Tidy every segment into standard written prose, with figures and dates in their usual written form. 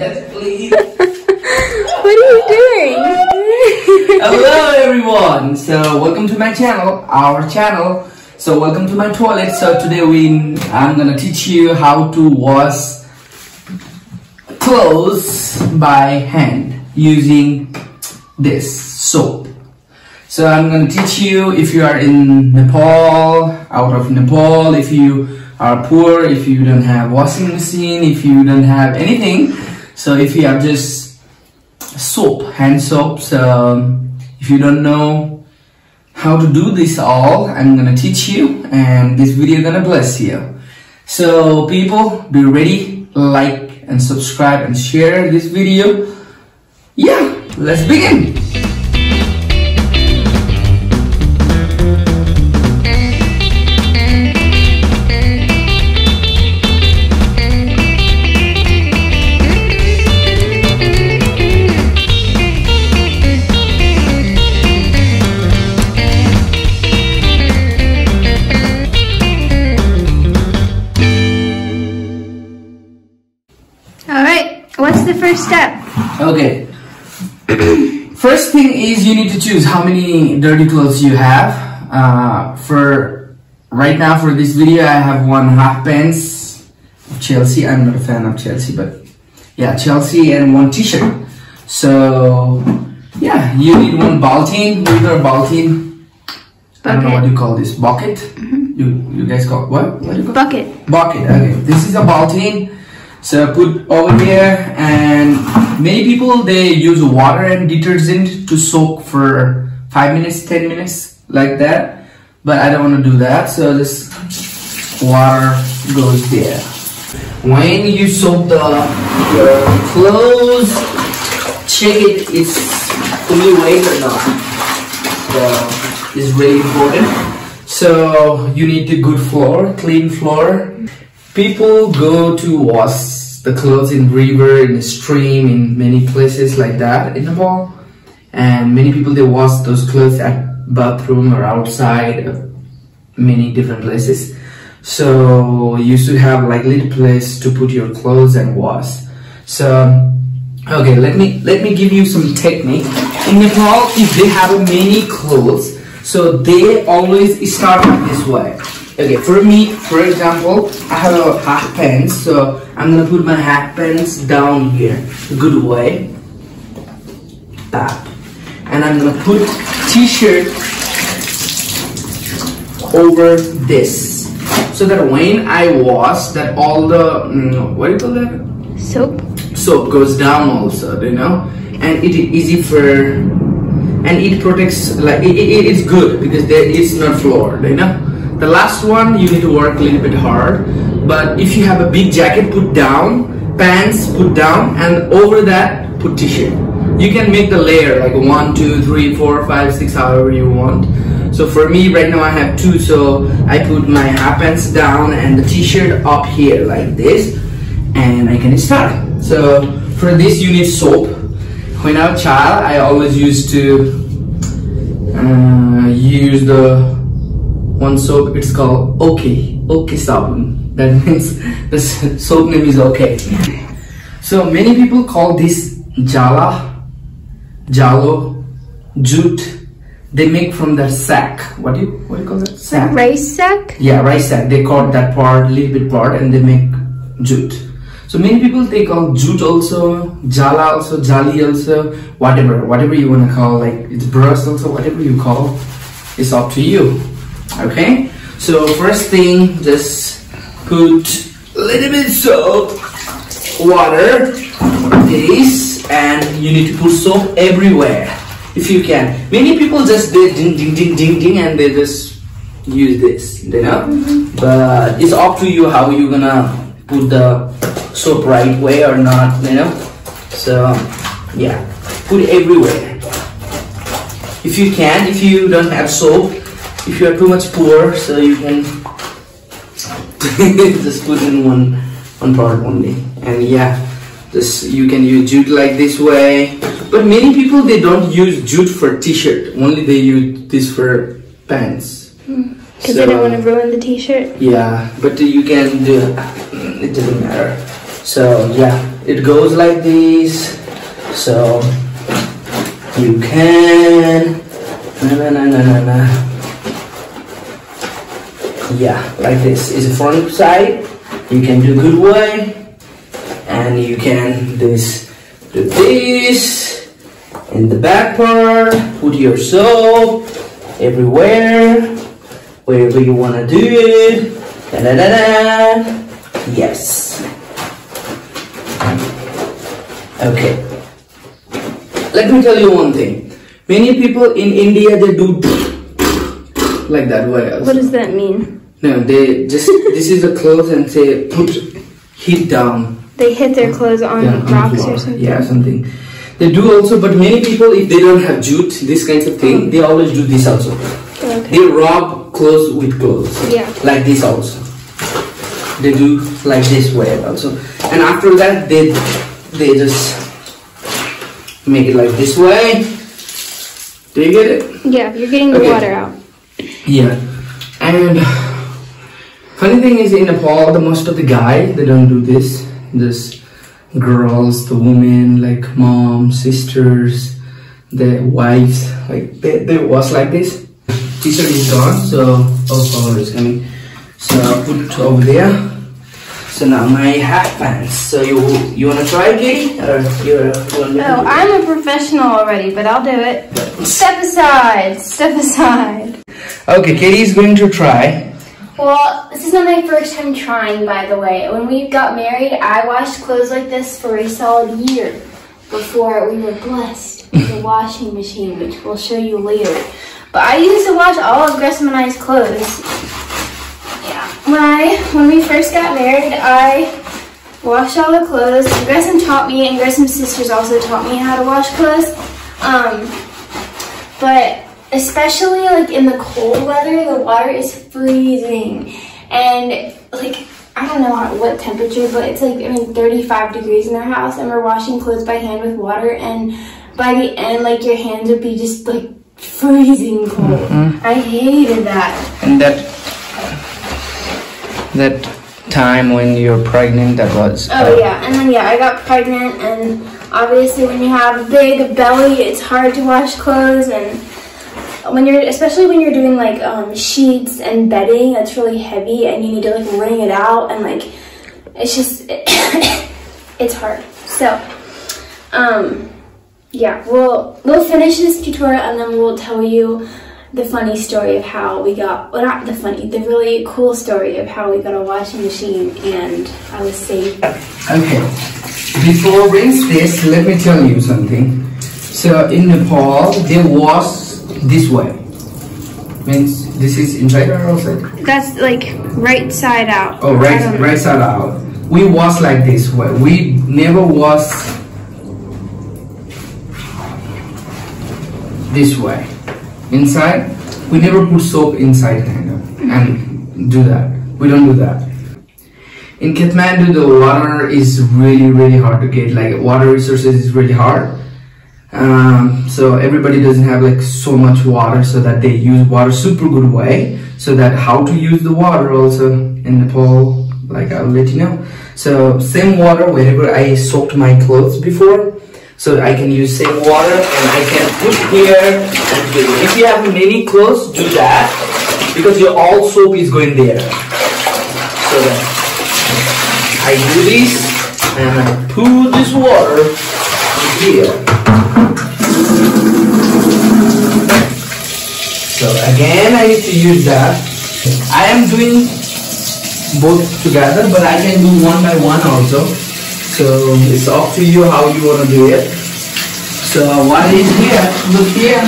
Yes, please. What are you doing? Hello everyone. So welcome to my channel, our channel. So welcome to my toilet. So today I'm gonna teach you how to wash clothes by hand using this soap. So I'm gonna teach you if you are in Nepal, out of Nepal, if you are poor, if you don't have washing machine, if you don't have anything. So if you have just soap, hand soap, so if you don't know how to do this all, I'm gonna teach you, and this video gonna bless you. So people, be ready, like and subscribe and share this video. Yeah, let's begin. What's the first step? Okay. First thing is you need to choose how many dirty clothes you have. For right now, for this video, I have one half pants of Chelsea. I'm not a fan of Chelsea, but yeah, Chelsea, and one t-shirt. So yeah, you need one baltin. Either baltin. I don't know what you call this. Bucket. You guys call it what? What do you call it? Bucket. Bucket. Okay. This is a baltin. So put over here, and many people, they use water and detergent to soak for 5 minutes, 10 minutes, like that. But I don't want to do that, so this water goes there. When you soak your clothes, check it's fully wet or not. So it's really important. So you need a good floor, clean floor. People go to wash the clothes in river, in the stream, in many places like that in Nepal. And many people, they wash those clothes at bathroom or outside, many different places. So you should have like little place to put your clothes and wash. So okay, let me give you some technique. In Nepal, if they have many clothes, so they always start this way. Okay, for me, for example, I have a half pants, so I'm gonna put my half pants down here, good way, tap, and I'm gonna put t-shirt over this, so that when I wash, that all the what do you call that? Soap goes down also, you know, and it is easy for, and it protects, like it is good because there is no floor, you know. The last one, you need to work a little bit hard, but if you have a big jacket, put down, pants, put down, and over that, put t-shirt. You can make the layer like 1, 2, 3, 4, 5, 6, however you want. So for me, right now I have 2, so I put my half pants down and the t-shirt up here like this, and I can start. So for this, you need soap. When I was a child, I always used to use the one soap. It's called okay sabun. That means the soap name is okay. So many people call this jalo, jute. They make from their sack. What do you call that? Sack. Rice sack? Yeah, rice sack. They cut that part, little bit part, and they make jute. So many people, they call jute also, jala also, jali also, whatever you wanna call, like it's brush also, whatever you call, it's up to you. Okay, so first thing, just put a little bit soap, water, this, and you need to put soap everywhere if you can. Many people just did ding ding ding ding ding and they just use this, you know. But it's up to you how you gonna put the soap right way or not, you know. So yeah, put it everywhere if you can. If you don't have soap, if you are too much poor, so you can just put in one part only. And yeah, just you can use jute like this way. But many people, they don't use jute for t-shirt, only they use this for pants. Because they don't want to ruin the t-shirt. Yeah, but you can do it doesn't matter. So yeah, it goes like this. So you can yeah, like this is the front side. You can do good way, and you can do this in the back part. Put your soap everywhere, wherever you want to do it. Da, da, da, da. Yes. Okay. Let me tell you one thing. Many people in India, they do like that. What does that mean? No, they just, this is the clothes and say put heat down. They hit their clothes on rocks or something? Yeah, something. They do also, but many people, if they don't have jute, this kinds of thing, they always do this also. Okay. They rub clothes with clothes. Yeah. Like this also. They do like this way also. And after that, they just make it like this way. Do you get it? Yeah, you're getting the water out. Yeah. And funny thing is, in Nepal, the most of the guys, they don't do this. This girls, the women, like mom, sisters, the wives, like they wash like this. T-shirt is gone, so color is coming. So I'll put it over there. So now my half pants. So you wanna try, Katie, or you want me? Oh, I'm a professional already, but I'll do it. Step aside. Step aside. Okay, Katie is going to try. Well, this is not my first time trying, by the way. When we got married, I washed clothes like this for a solid year before we were blessed with a washing machine, which we'll show you later. But I used to wash all of Gresham and I's clothes. Yeah. When we first got married, I washed all the clothes. Gresham taught me, and Gresham's sisters also taught me how to wash clothes. But especially like in the cold weather, the water is freezing, and like I don't know what temperature, but it's like 35 degrees in our house, and we're washing clothes by hand with water, and by the end, like your hands would be just like freezing cold. I hated that. And that time when you're pregnant, that was. Oh yeah, and then I got pregnant, and obviously when you have a big belly, it's hard to wash clothes, and especially when you're doing like sheets and bedding, that's really heavy, and you need to like wring it out, and like it's just it's hard. So yeah, we'll finish this tutorial, and then we'll tell you the funny story of how we got, well, not the funny, the really cool story of how we got a washing machine and I was safe. Okay, before we rinse this, let me tell you something. So in Nepal, they wash this way. Means this is inside or outside? That's like right side out. Oh, right side out. We wash like this way. We never wash this way. Inside, we never put soap inside and do that. We don't do that. In Kathmandu, the water is really hard to get. Like water resources is really hard. So everybody doesn't have like so much water, so that they use water super good way. So that how to use the water also in Nepal, like I'll let you know. So same water wherever I soaked my clothes before. So I can use same water, and I can put here. If you have many clothes, do that, because your all soap is going there. So that I do this, and I put this water here. So again, I need to use that. I am doing both together, but I can do one by one also. So it's up to you how you want to do it. So what is here? Look here.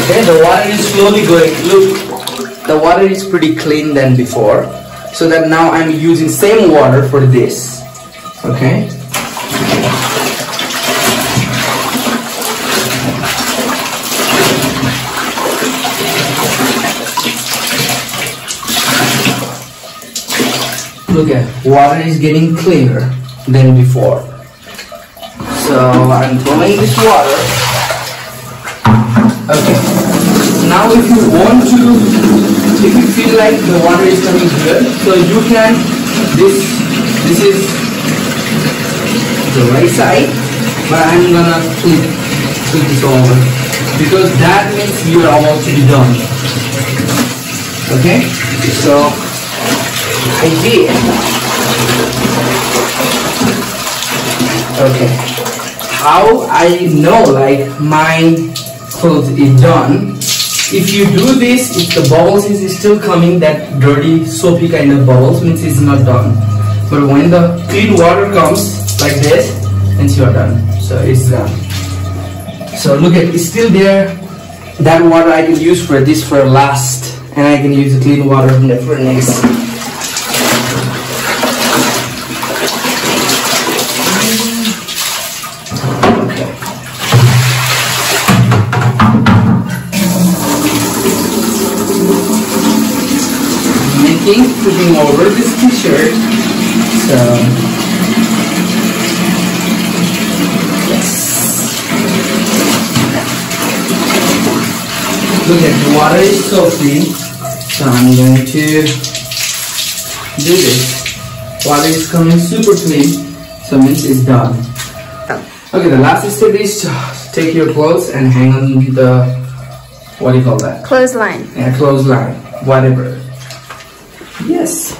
Okay, the water is slowly going. Look, the water is pretty clean than before. So that now I'm using same water for this. Okay. Look at, water is getting cleaner than before. So I'm throwing this water Now if you want to, if you feel like the water is coming good, so you can, this is the right side, but I'm gonna flip this over because that means you are about to be done. Okay, so I did. Okay, how I know like my clothes is done? If you do this, if the bubbles is still coming, that dirty soapy kind of bubbles, means it's not done. But when the clean water comes like this, means you're done. So it's done. So look at, it's still there. That water I can use for this for last, and I can use the clean water for next. Putting over this t-shirt, so yes. Look at the water is so clean, so I'm going to do this. Water is coming super clean, so means it's done. Okay, the last step is to take your clothes and hang on the, what do you call that? Clothesline. Yeah, clothesline, whatever. Yes.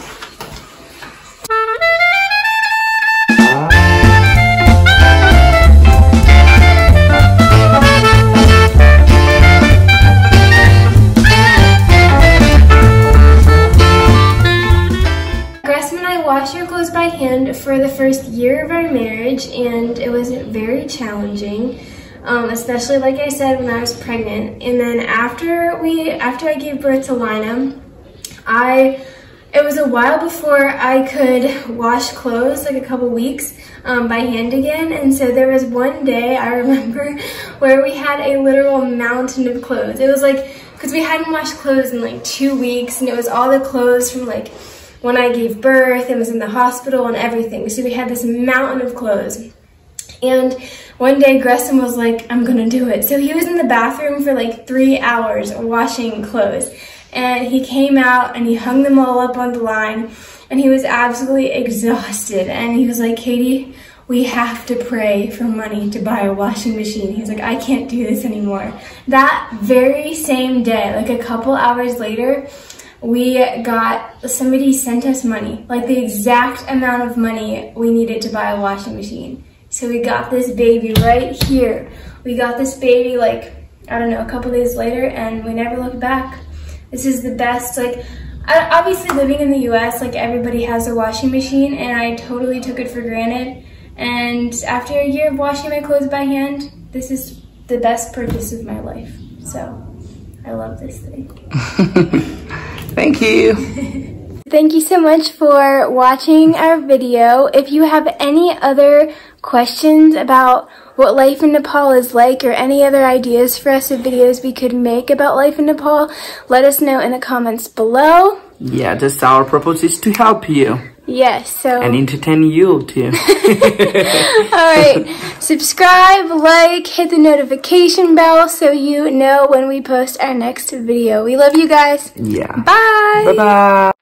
Gressman and I washed our clothes by hand for the first year of our marriage, and it was very challenging. Especially like I said when I was pregnant, and then after I gave birth to Lina, it was a while before I could wash clothes, like a couple weeks, by hand again. And so there was one day I remember where we had a literal mountain of clothes. It was like, because we hadn't washed clothes in like 2 weeks, and it was all the clothes from like when I gave birth and was in the hospital and everything. So we had this mountain of clothes. And one day Gressman was like, I'm gonna do it. So he was in the bathroom for like 3 hours washing clothes. And he came out and he hung them all up on the line, and he was absolutely exhausted. And he was like, Katie, we have to pray for money to buy a washing machine. He's like, I can't do this anymore. That very same day, like a couple hours later, somebody sent us money, like the exact amount of money we needed to buy a washing machine. So we got this baby right here. We got this baby like, I don't know, a couple days later, and we never looked back. This is the best. Like, obviously living in the US, like everybody has a washing machine, and I totally took it for granted. And after a year of washing my clothes by hand, this is the best purchase of my life. So I love this thing. Thank you. Thank you so much for watching our video. If you have any other questions about what life in Nepal is like, or any other ideas for us of videos we could make about life in Nepal, let us know in the comments below. Yeah, just our purpose is to help you. Yes, so... and entertain you too. Alright, subscribe, like, hit the notification bell so you know when we post our next video. We love you guys. Yeah. Bye! Bye-bye!